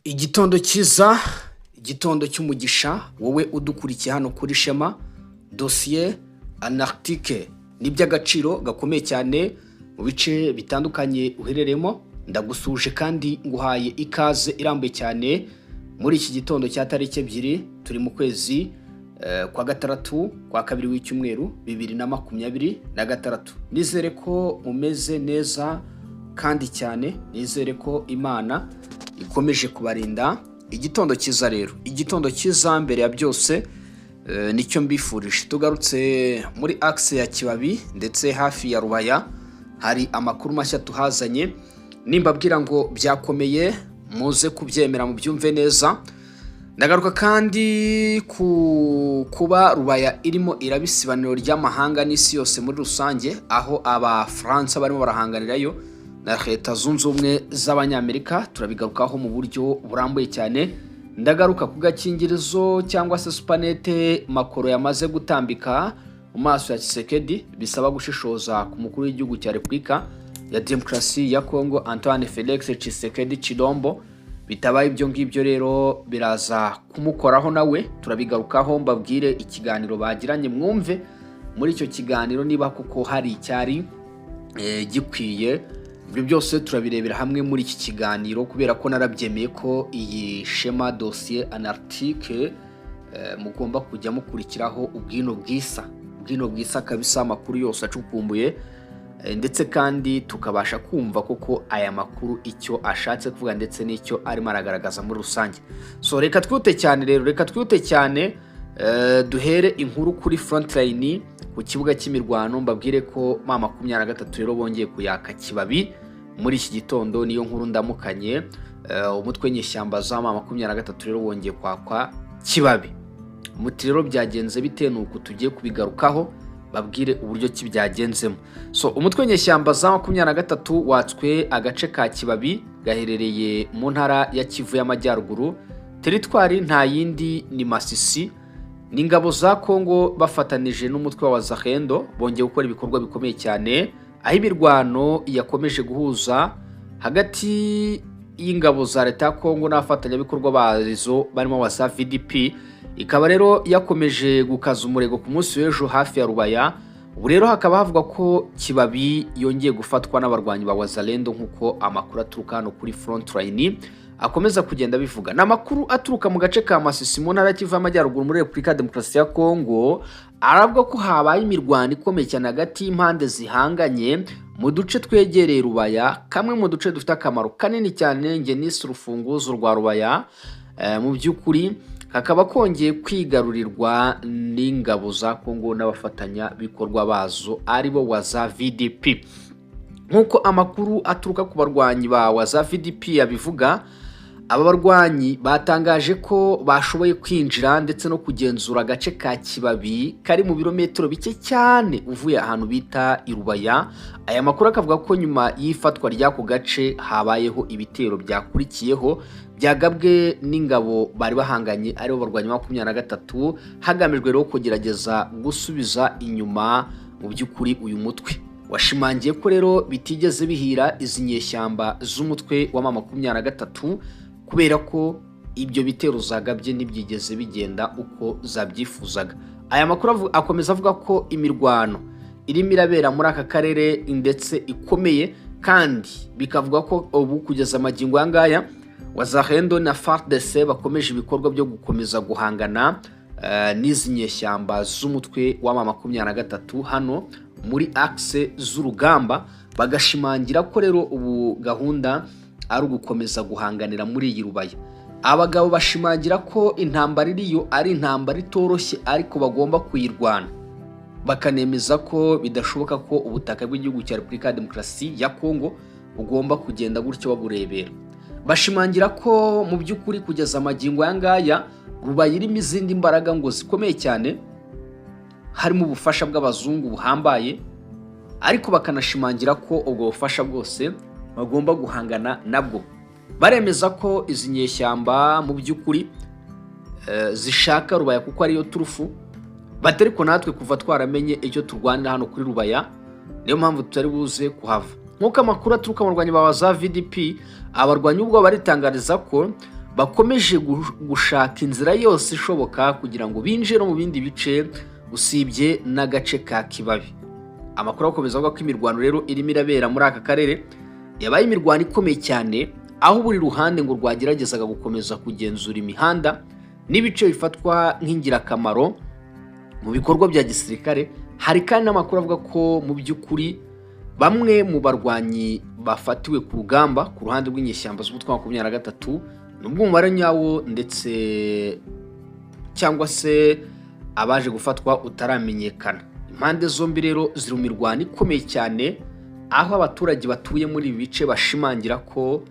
Igitondo cyiza, igitondo cy'umugisha, wowe udukurikiye hano kuri Shema, dosiye anartike ni iby'agaciro gakomeye cyane mu bice bitandukanye uhereremo. Ndagusuje kandi nguhaye ikaze irambuye cyane muri iki gitondo cya tariki 2 turi mu kwezi kwa gatandatu kwa kabiri w'icyumweru 2026. Nizere ko umeze neza kandi cyane, nizere ko Imana ikomeje kubarinda. Igitondo cyiza rero, igitondo cyiza mbere ya byose nicyo mbifurije. Tugarutse muri axe ya Kibabi ndetse hafi ya Rubaya, hari amakuru mashya tuhazanye. Nimbabwira ngo byakomeye muze kubyemera mu byumve neza. Ndagaruka kandi kuba Rubaya irimo irabisibaniro ry'amahanga n'isi yose muri rusange, aho aba France barimo barahanganirayo na Leta Zunze Ubumwe z'Abanyamerika. Turabigarukaho mu buryo burambuye cyane. Ndagaruka ku gakingirizo cyangwa se supanete Makoro yamaze gutambika mu maso ya Tshisekedi, bisaba gushishoza ku mukuru w'igihugu cya Repubulika ya Demokarasi ya Kongo Antoine Felix Tshisekedi Chilombo. Bitabaye ibyo ngibyo rero biraza kumukoraho nawe. Turabigarukaho mbabwire ikiganiro bagiranye, mwumve muri icyo kiganiro niba kuko hari icyari gikwiye. Ibyo byose turabirebera hamwe muri iki kiganiro, kubera ko narabyemeye ko iyi Shema dossier anartike mugomba kujya mukurikiraho ubwino bwisa kabisa, amakuru yose acukumbuye, ndetse kandi tukabasha kumva koko aya makuru icyo ashatse kuvuga ndetse n'icyo arimo aragaragaza muri rusange. So reka twite cyane rero, duhere inkuru kuri frontline ku kibuga cy'imirwano. Mbabwire ko mama 23 rero bongeye kuyaka Kibabi muri iki gitondo, niyo nkuru ndamukanye. Umutwe nyeshyamba za mama 23 rero wongeye kwakwa Kibabi. Muti rero byagenze bite? Nuko tugiye kubigarukaho babwire uburyo ki byagenzemo. So umutwe nyeshyamba za 23 watswe agace ka Kibabi gaherereye mu ntara ya Kivu y'Amajyaruguru. Teritwari nta yindi ni Masisi. N'ingabo za Kongo bafatanije n'umutwe wa Zahendo bongeye gukora ibikorwa bikomeye cyane, aho imirwano yakomeje guhuza hagati y'ingabo za leta ya Kongo n'abafatanyabikorwa bazo barimo wa VDP. Ikaba rero yakomeje gukaza umurego ku munsi w'ejo hafi ya Rubaya. Ubu rero hakaba havuga ko Kibabi yongeye gufatwa n'abarwanyi ba Wazalendo, nk'uko amakuru aturuka hano kuri frontline akomeza kugenda bivuga. N'amakuru aturuka mu gace ka Masisi mu ntara Kivu y'Amajyaruguru muri Repubulika ya Demokarasi ya Kongo aravuga ko habaye imirwano ikomeye cyane hagati y'impande zihanganye mu duce twegereye Rubaya, kamwe mu duce dufite akamaro kanini cyane nge n'isi urufunguzo rwa Rubaya. Mu by'ukuri hakaba kongeye kwigarurirwa n'ingabo za Kongo n'abafatanya bikorwa bazo aribo wa za VDP. Nk'uko amakuru aturuka ku barwanyi ba wa za VDP yabivuga, aba barwanyi batangaje ko bashoboye kwinjira ndetse no kugenzura agace ka Kibabi kari mu birometero bike cyane uvuye ahantu bita Irubaya. Aya makuru akavuga ko nyuma y'ifatwa ry'ako gace habayeho ibitero byakurikiyeho byagabwe n'ingabo bari bahanganye aribo barwanyi 23, hagamijwe rero kugerageza gusubiza inyuma mu by'ukuri uyu mutwe. Washimangiye ko rero bitigeze bihira izi nyeshyamba z'umutwe wa mama 23, kubera ko ibyo bitero zagabye ntibyigeze bigenda uko zabyifuzaga. Aya makuru akomeza avuga ko imirwano irimo irabera muri aka karere ndetse ikomeye, kandi bikavuga ko ubu kugeza amagingo yangaya Wazahendo na FARDC bakomeje ibikorwa byo gukomeza guhangana n'izi nyeshyamba z'umutwe wa mama 23 hano muri axe z'urugamba. Bagashimangira ko rero ubu gahunda ari ugukomeza guhanganira muri iyi Rubaya. Abagabo bashimangira ko intambara iriyo ari intambara itoroshye, ariko bagomba kuyirwana. Bakanemeza ko bidashoboka ko ubutaka bw'igihugu cya Repubulika ya Demokarasi ya Kongo bugomba kugenda gutyo baburebera. Bashimangira ko mu by'ukuri kugeza amagingo yangaya Rubaya irimo izindi mbaraga ngo zikomeye cyane, harimo ubufasha bw'abazungu buhambaye, ariko bakanashimangira ko ubwo bufasha bwose bagomba guhangana nabwo. Baremeza ko izi nyeshyamba mu by'ukuri zishaka Rubaya kuko ariyo turufu, bateriko natwe kuva twaramenye icyo turwanira hano kuri Rubaya, niyo mpamvu tutari buze kuhava. Nk'uko amakuru aturuka mu barwanyi ba za VDP, abarwanyi ubwo baritangariza ko bakomeje gushaka inzira yose ishoboka kugira ngo binjire no mu bindi bice usibye n'agace ka Kibabi. Amakuru akomeza avuga ko imirwano rero irimo irabera muri aka karere yabaye imirwano ikomeye cyane, aho buri ruhande ngo rwageragezaga gukomeza kugenzura imihanda n'ibice bifatwa nk'ingirakamaro mu bikorwa bya gisirikare. Hari kandi n'amakuru avuga ko mu by'ukuri bamwe mu barwanyi bafatiwe ku rugamba ku ruhande rw'inyeshyamba z'umutwe wa 23 nubwo umubare nyawo ndetse cyangwa se abaje gufatwa utaramenyekana. Impande zombi rero ziri mu mirwano ikomeye cyane, aho abaturage batuye muri ibi bice bashimangira ko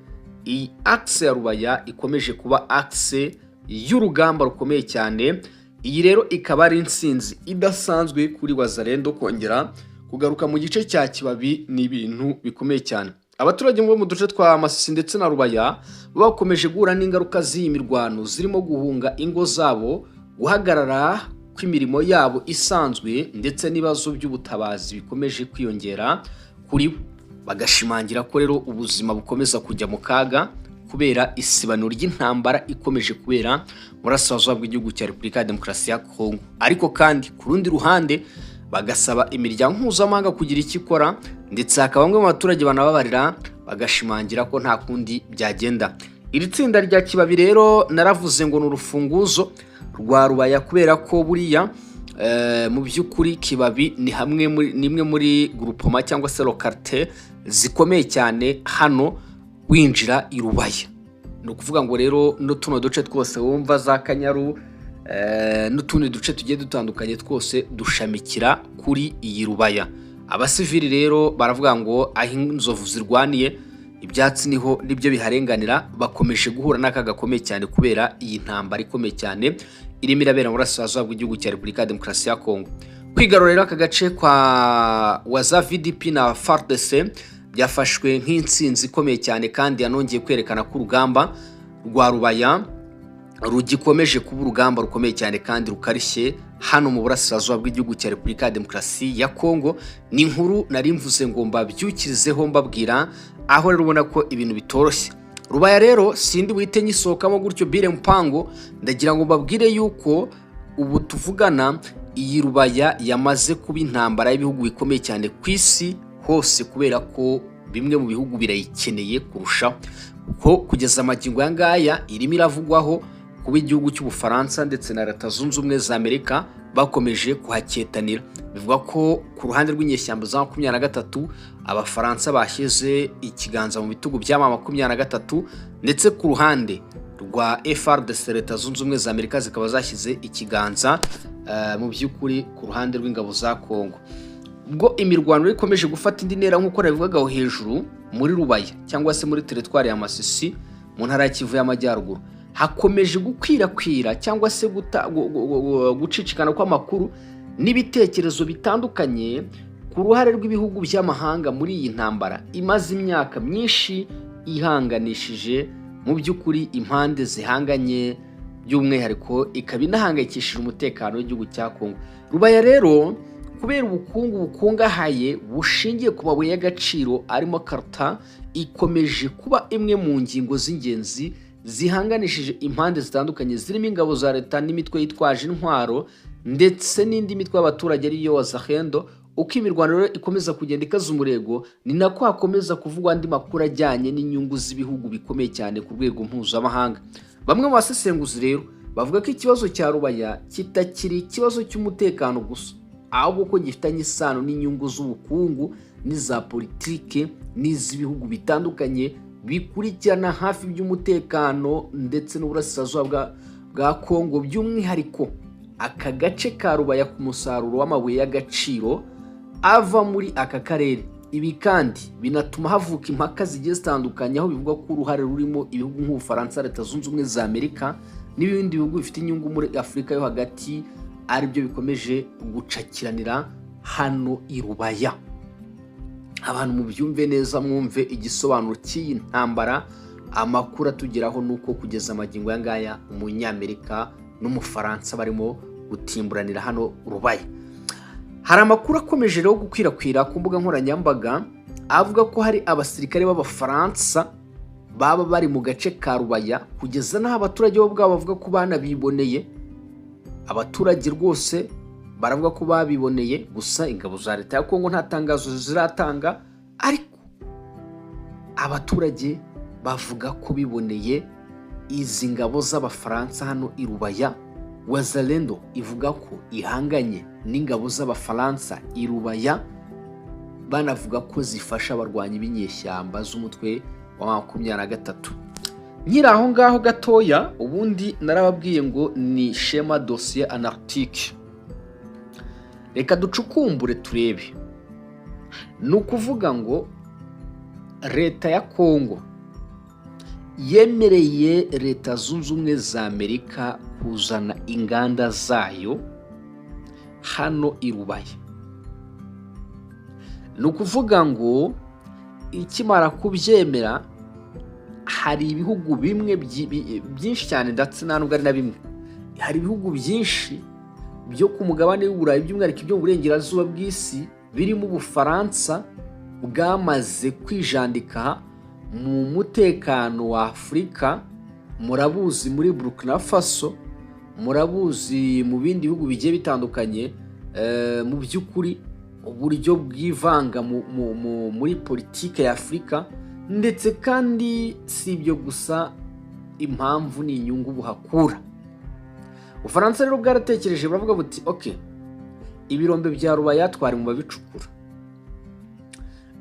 iyi axe ya Rubaya ikomeje kuba axe y'urugamba rukomeye cyane. Iyi rero ikaba ari intsinzi idasanzwe kuri Wazalendo kongera kugaruka mu gice cya Kibabi. ni ibintu bikomeye cyane. Abaturage bo mu duce twa Masisi ndetse na Rubaya bakomeje guhura n'ingaruka z'iyi mirwano zirimo guhunga ingo zabo, guhagarara kw'imirimo yabo isanzwe ndetse n'ibibazo by'ubutabazi bikomeje kwiyongera kuri bo. Bagashimangira ko rero ubuzima bukomeza kujya mu kaga kubera isibaniro ry'intambara ikomeje kubera burasirazuba bw'igihugu cya Repubulika ya Demokarasi ya Kongo. Ariko kandi ku rundi ruhande bagasaba imiryango mpuzamahanga kugira icyo ikora, ndetse hakaba bamwe mu baturage banababarira bagashimangira ko nta kundi byagenda. Iri tsinda rya Kibabi rero naravuze ngo ni urufunguzo rwa Rubaya kubera ko buriya mu by'ukuri Kibabi ni imwe muri groupement cyangwa se localité zikomeye cyane hano winjira i Rubaya. Ni ukuvuga ngo rero n'utuno duce twose wumva za Kanyaru n'utundi duce tugiye dutandukanye twose dushamikira kuri iyi Rubaya. Abasivili rero baravuga ngo aho inzovu zirwaniye ibyatsi niho nibyo biharenganira. Bakomeje guhura n'aka gakomeye cyane kubera iyi ntambara ikomeye cyane irimo irabera mu burasirazuba bw'igihugu cya Repubulika ya Demokarasi ya Kongo. Kwigarurira aka gace kwa Waza VDP na FARDC byafashwe nk'intsinzi ikomeye cyane, kandi yanongeye kwerekana ko urugamba rwa Rubaya rugikomeje kuba urugamba rukomeye cyane kandi rukarishye hano mu burasirazuba bw'igihugu cya Repubulika ya Demokarasi ya Kongo. Ni inkuru nari mvuze ngo mbabyukirizeho mbabwira, aho rero ubona ko ibintu bitoroshye. Rubaya rero sindi buhite nyisohokamo gutyo bire mpango, ndagira ngo mbabwire yuko ubu tuvugana iyi Rubaya yamaze kuba intambara y'ibihugu bikomeye cyane ku isi hose, kubera ko bimwe mu bihugu birayikeneye kurushaho. Kuko kugeza amagingo ya ngaya irimo iravugwaho kuba igihugu cy'Ubufaransa ndetse na Leta Zunze Ubumwe za Amerika bakomeje kuhaketanira. Bivuga ko ku ruhande rw'inyeshyamba za 23 Abafaransa bashyize ikiganza mu bitugu bya 23, ndetse ku ruhande rwa FARDC Leta Zunze Ubumwe za Amerika zikaba zashyize ikiganza mu by'ukuri ku ruhande rw'ingabo za Kongo. Ubwo imirwano ikomeje gufata indi ntera nk'uko nabivugagaho hejuru muri Rubaya cyangwa se muri teritwari ya Masisi mu ntara ya Kivu y'Amajyaruguru, hakomeje gukwirakwira cyangwa se gucicikana kw'amakuru n'ibitekerezo bitandukanye ku ruhare rw'ibihugu by'amahanga muri iyi ntambara imaze imyaka myinshi ihanganishije mu by'ukuri impande zihanganye, by'umwihariko ikaba inahangayikishije umutekano w'igihugu cya Kongo. Rubaya rero kubera ubukungu bukungahaye bushingiye ku mabuye y'agaciro arimo karta, ikomeje kuba imwe mu ngingo z'ingenzi zihanganishije impande zitandukanye zirimo ingabo za leta n'imitwe yitwaje intwaro ndetse n'indi mitwe y'abaturage ariyo Wazalendo. Uko imirwano rero ikomeza kugenda ikaza umurego, ni nako hakomeza kuvugwa andi makuru ajyanye n'inyungu z'ibihugu bikomeye cyane ku rwego mpuzamahanga. Bamwe mu basesenguzi rero bavuga ko ikibazo cya Rubaya kitakiri ikibazo cy'umutekano gusa, ahubwo ko gifitanye isano n'inyungu z'ubukungu n'iza politike n'iz'ibihugu bitandukanye bikurikirana hafi by'umutekano ndetse n'uburasirazuba bwa Kongo, by'umwihariko aka gace ka Rubaya ku musaruro w'amabuye y'agaciro ava muri aka karere. Ibi kandi binatuma havuka impaka zigiye zitandukanye, aho bivuga ko uruhare rurimo ibihugu nk'Ubufaransa, Leta Zunze Ubumwe za Amerika n'ibindi bihugu bifite inyungu muri Afurika yo hagati aribyo bikomeje gucakiranira hano i Rubaya. Abantu mubyumve neza, mwumve igisobanuro cy'iyi ntambara. Amakuru atugeraho nuko kugeza amagingo ya ngaya Umunyamerika n'Umufaransa barimo gutimburanira hano Rubaya. Hari amakuru akomeje rero gukwirakwira ku mbuga nkoranyambaga avuga ko hari abasirikare b'Abafaransa baba bari mu gace ka Rubaya, kugeza n'aho abaturage bo ubwabo bavuga ko banabiboneye. Abaturage rwose baravuga ko babiboneye, gusa ingabo za leta ya Kongo nta tangazo ziratanga, ariko abaturage bavuga ko biboneye izi ngabo z'Abafaransa hano i Rubaya. Wazalendo ivuga ko ihanganye n'ingabo z'Abafaransa i Rubaya, banavuga ko zifasha abarwanyi b'inyeshyamba z'umutwe wa 23. Nyiri aho ngaho gatoya, ubundi narababwiye ngo ni Shema dossier anarchique. Reka ducukumbure turebe. Ni ukuvuga ngo leta ya Kongo yemereye Leta Zunze Ubumwe za Amerika kuzana inganda zayo hano i Rubaya. Ni ukuvuga ngo ikimara kubyemera, hari ibihugu bimwe byinshi cyane, ndetse nubwo ari na bimwe, hari ibihugu byinshi byo ku mugabane w'Uburayi by'umwihariko byo mu burengerazuba bw'isi birimo Ubufaransa bwamaze kwijandika mu mutekano wa Afurika. Murabuzi muri Burkina Faso, murabuzi mu bindi bihugu bigiye bitandukanye. Mu by'ukuri uburyo bwivanga muri politike ya Afurika, ndetse kandi si ibyo gusa, impamvu ni inyungu buhakura. Ubufaransa rero bwaratekereje, baravuga buti okay, ibirombe bya Rubaya twari mu babicukura,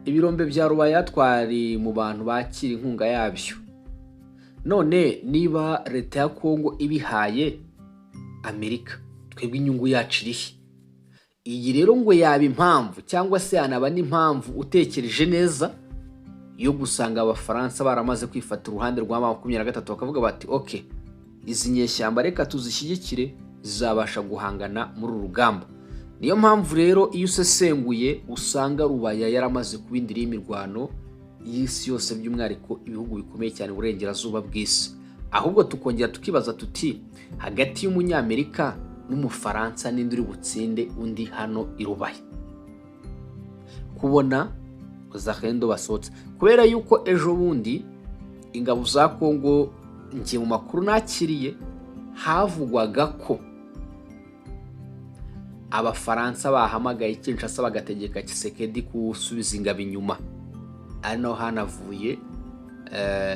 ibirombe bya Rubaya twari mu bantu bakira inkunga yabyo, none niba leta ya Kongo ibihaye Amerika, twebwe inyungu yacu irihe? Iyi rero ngo yaba impamvu, cyangwa se yanaba n'impamvu utekereje neza, yo gusanga Abafaransa baramaze kwifata uruhande rwa 23, bakavuga bati okay, izi nyeshyamba reka tuzishyigikire, zizabasha guhangana muri uru rugamba. Niyo mpamvu rero iyo usesenguye usanga Rubaya yaramaze kuba indiri y'imirwano y'isi yose, by'umwihariko ibihugu bikomeye cyane uburengerazuba bw'isi. Ahubwo tukongera tukibaza tuti, hagati y'Umunyamerika n'Umufaransa ninde uri butsinde undi hano i Rubaya? Kubona Wazalendo basotse, kubera yuko ejo bundi ingabo za Kongo, ngiye mu makuru nakiriye, havugwaga ko Abafaransa bahamagaye Kinshasa bagategeka Tshisekedi kusubiza ingabo inyuma. Ari naho hanavuye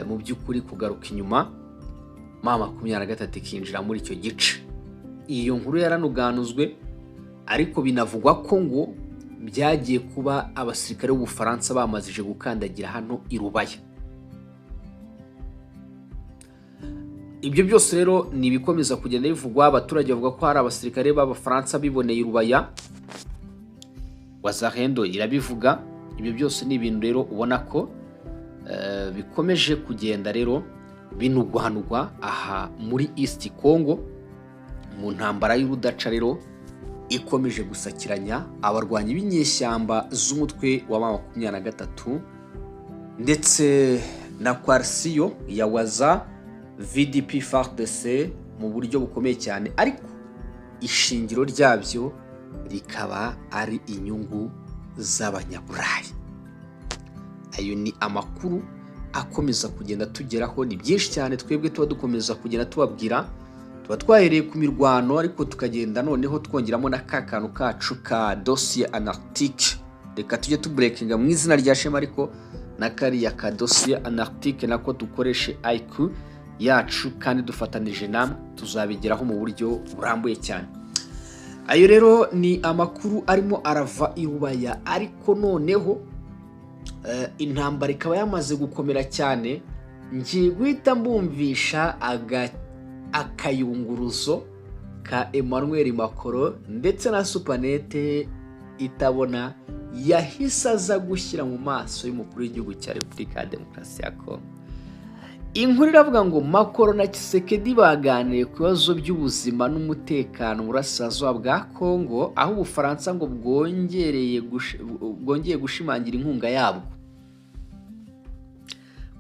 mu by'ukuri kugaruka inyuma 23 kinjira muri icyo gice. Iyo nkuru yaranuganuzwe, ariko binavugwa ko ngo byagiye kuba abasirikare b'Ubufaransa bamazije gukandagira hano i Rubaya. Ibyo byose rero ni bikomeza kugenda bivugwa. Abaturage bavuga ko hari abasirikare b'Abafaransa biboneye i Rubaya, Wazalendo irabivuga. Ibyo byose ni ibintu rero ubona ko bikomeje kugenda rero binugwanugwa aha muri East Congo, mu ntambara y'urudaca rero ikomeje gusakiranya abarwanyi b'inyeshyamba z'umutwe wa 23 ndetse na coalition ya Waza VDP FARDC mu buryo bukomeye cyane, ariko ishingiro ryabyo rikaba ari inyungu z'Abanyaburayi. Ayo ni amakuru akomeza kugenda tugeraho, ni byinshi cyane twebwe tuba dukomeza kugenda tubabwira. Tuba twahereye ku mirwano, ariko tukagenda noneho twongeramo na kakanu kacu ka dossier anarchique. Reka tujye tubreakinga mu izina rya Shema, ariko na kariya ka dossier anarchique nako dukoreshe IQ yacu, kandi dufatanije namwe tuzabigeraho mu buryo burambuye cyane. Ayo rero ni amakuru arimo arava i Rubaya, ariko noneho intambara ikaba yamaze gukomera cyane. Ngiye guhita mbumvisha akayunguruzo ka Emmanuel Macron ndetse na supanete itabona yahise aza gushyira mu maso y'umukuru w'igihugu cya Repubulika ya Demokarasi ya Kongo. Inkuru iravuga ngo Macron na Tshisekedi baganiriye ku bibazo by'ubuzima n'umutekano mu burasirazuba bwa Kongo, aho Ubufaransa ngo bwongeye gushimangira inkunga yabwo.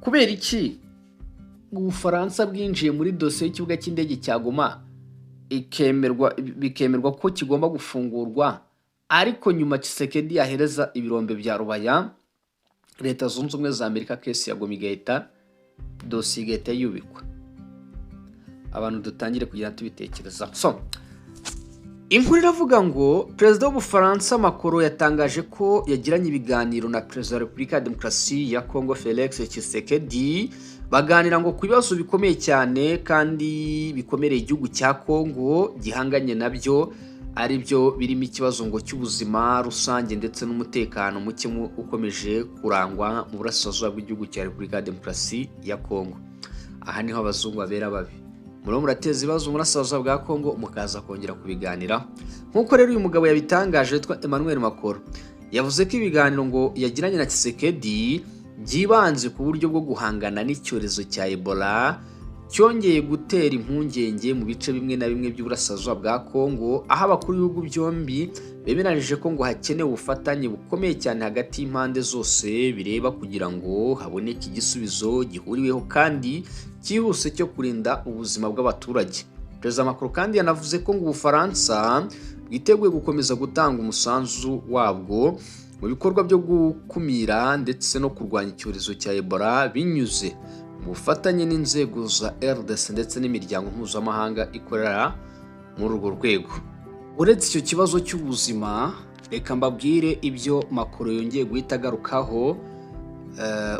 Kubera iki Ubufaransa bwinjiye muri dosiye y'ikibuga cy'indege cya Goma bikemerwa ko kigomba gufungurwa, ariko nyuma Tshisekedi yahereza ibirombe bya Rubaya Leta Zunze Ubumwe za Amerika, kesi ya Goma igahita dosiye igahita yubikwa, abantu dutangire kugenda tubitekereza. So inkuru iravuga ngo perezida w'Ubufaransa Macron yatangaje ko yagiranye ibiganiro na perezida wa Repubulika ya Demokarasi ya Congo Felix Tshisekedi, baganira ngo ku bibazo bikomeye cyane kandi bikomereye igihugu cya Congo gihanganye nabyo, ari byo birimo ikibazo ngo cy'ubuzima rusange ndetse n'umutekano muke ukomeje kurangwa mu burasirazuba bw'igihugu cya Repubulika ya Demokarasi ya Congo. Aha niho abazungu babera babi, murimo murateza ibibazo mu burasirazuba bwa Congo mukaza kongera kubiganira. Nk'uko rero uyu mugabo yabitangaje yitwa Emmanuel Macron, yavuze ko ibiganiro ngo yagiranye na Tshisekedi byibanze ku buryo bwo guhangana n'icyorezo cya Ebola cyongeye gutera impungenge mu bice bimwe na bimwe by'uburasirazuba bwa Congo, aho abakuru b'ibihugu byombi bemeranyije ko ngo hakenewe ubufatanye bukomeye cyane hagati y'impande zose bireba kugira ngo haboneke igisubizo gihuriweho kandi cyihuse cyo kurinda ubuzima bw'abaturage. Perezida Macron kandi yanavuze ko ngo Ubufaransa bwiteguye gukomeza gutanga umusanzu wabwo mu bikorwa byo gukumira ndetse no kurwanya icyorezo cya Ebola binyuze mu bufatanye n'inzego za RDC ndetse n'imiryango mpuzamahanga ikorera muri urwo rwego. Uretse icyo kibazo cy'ubuzima, reka mbabwire ibyo Macron yongeye guhita agarukaho.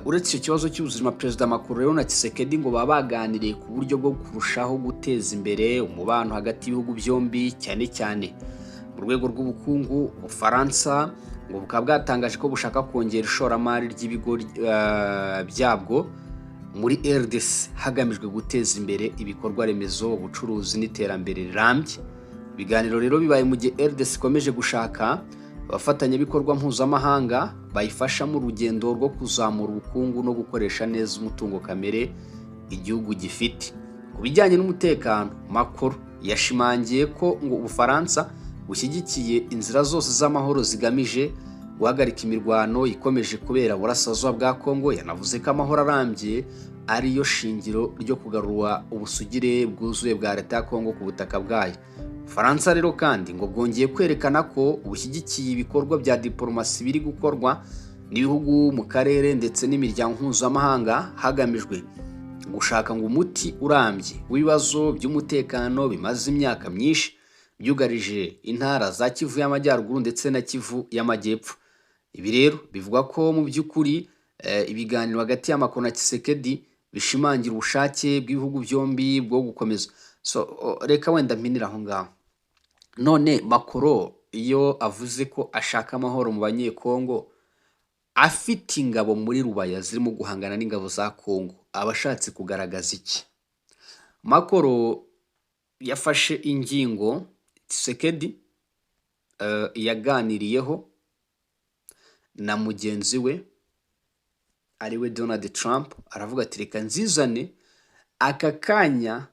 Uretse icyo kibazo cy'ubuzima, perezida Macron rero na Tshisekedi ngo baba baganiriye ku buryo bwo kurushaho guteza imbere umubano hagati y'ibihugu byombi, cyane cyane mu rwego rw'ubukungu. Ubufaransa ngo bukaba bwatangaje ko bushaka kongera ishoramari ry'ibigo byabwo muri RDC hagamijwe guteza imbere ibikorwa remezo, ubucuruzi n'iterambere rirambye. Ibiganiro rero bibaye mu gihe RDC ikomeje gushaka abafatanyabikorwa mpuzamahanga bayifasha mu rugendo rwo kuzamura ubukungu no gukoresha neza umutungo kamere igihugu gifite. Ku bijyanye n'umutekano, Macron yashimangiye ko ngo Ubufaransa bushyigikiye inzira zose z'amahoro zigamije guhagarika imirwano ikomeje kubera burasirazuba bwa Congo. Yanavuze ko amahoro arambye ariyo shingiro ryo kugarura ubusugire bwuzuye bwa leta ya Congo ku butaka bwayo. Ubufaransa rero kandi ngo bwongeye kwerekana ko bushyigikiye ibikorwa bya diplomasi biri gukorwa n'ibihugu mu karere ndetse n'imiryango mpuzamahanga hagamijwe gushaka ngo umuti urambye w'ibibazo by'umutekano bimaze imyaka myinshi byugarije intara za Kivu y'Amajyaruguru ndetse na Kivu y'Amajyepfo. Ibi rero bivuga ko mu by'ukuri ibiganiro hagati ya Macron na Tshisekedi bishimangira ubushake bw'ibihugu byombi bwo gukomeza. So reka wenda mpinira aho ngaho. None Macron iyo avuze ko ashaka amahoro mu banyekongo, afite ingabo muri rubaya zirimo guhangana n'ingabo za Congo, abashatse kugaragaza iki? Macron yafashe ingingo Tshisekedi yaganiriyeho na mugenzi we ariwe Donald Trump, aravuga ati reka nzizane aka kanya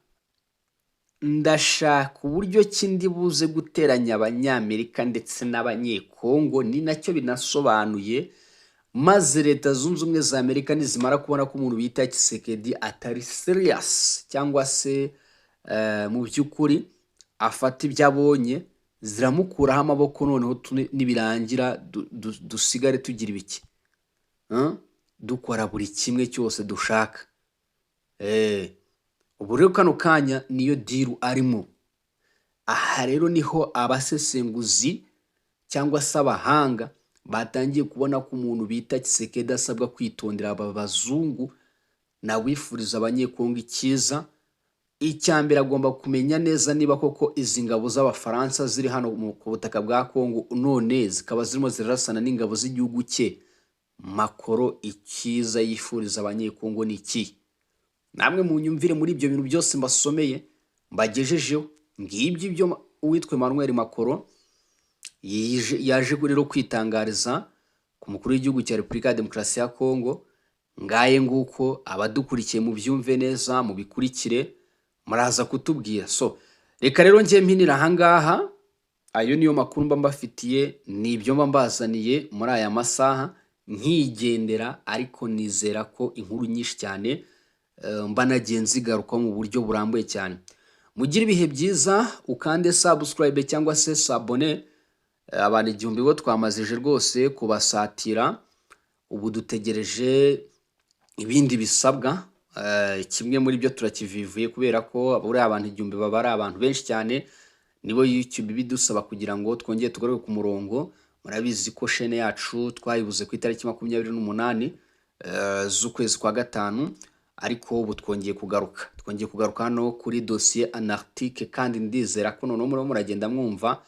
ndashaka uburyo kindi buze guteranya abanyamerika ndetse n'abanyekongo. Ni nacyo binasobanuye, maze leta zunze ubumwe za Amerika nizimara kubona ko umuntu bita Tshisekedi atari serious cyangwa se mu by'ukuri afata ibyo abonye, ziramukuraho amaboko. Noneho nibirangira dusigare tugira ibiki, dukora buri kimwe cyose dushaka. Ubu rero kano kanya niyo diru arimo. Aha rero niho abasesenguzi cyangwa se abahanga batangiye kubona ko umuntu bita Tshisekedi asabwa kwitondera aba bazungu. Nawifuriza abanyekongo icyiza. Icyambere agomba kumenya neza niba koko izi ngabo z'Abafaransa ziri hano ku butaka bwa Congo none zikaba zirimo zirasana n'ingabo z'igihugu cye. Macron icyiza yifuriza abanyekongo ni iki? Namwe mu nyumvire muri ibyo bintu byose mbasomeye mbagejejeho. Ngibyo ibyo uwitwa Emmanuel Macron yaje rero kwitangariza ku mukuru w'igihugu cya Repubulika ya Demokarasi ya Congo. Ngaye nguko abadukurikiye mu byumve neza, mu bikurikire muraza kutubwira. So reka rero njye mpinira ahangaha. Ayo niyo makuru mba mbafitiye, nibyo mba mbazaniye muri aya masaha nkigendera, ariko nizera ko inkuru nyinshi cyane mba nagiye nzigaruka mu buryo burambuye cyane. Mugire ibihe byiza, ukande subscribe cyangwa se s'abone. Abantu 1000 bo twamazije rwose kubasatira. Ubu dutegereje ibindi bisabwa kimwe muri byo turakivivuye kubera ko buriya abantu igihumbi baba ari abantu benshi cyane, nibo YouTube bidusaba kugira ngo twongere tugaruke ku murongo. Murabizi ko chaîne yacu twayibuze ku itariki 28 z'ukwezi kwa gatanu, ariko ubu twongeye kugaruka hano kuri dossier anarctique, kandi ndizera ko noneho muragenda mwumva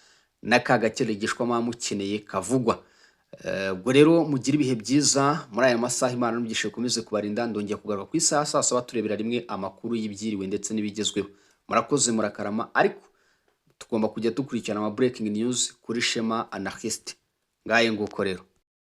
n'aka gakeregeshwa mukeneye kavugwa. Ubwo rero mugira ibihe byiza muri aya masaha, Imana n'umugisha ikomeze kubarinda. Ndongeye kugaruka ku isaha saa saba turebera rimwe amakuru y'ibyiriwe ndetse n'ibigezweho. Murakoze murakarama, ariko tugomba kujya dukurikirana ama breaking news kuri Shema Anarchist. Ngaye nguko rero.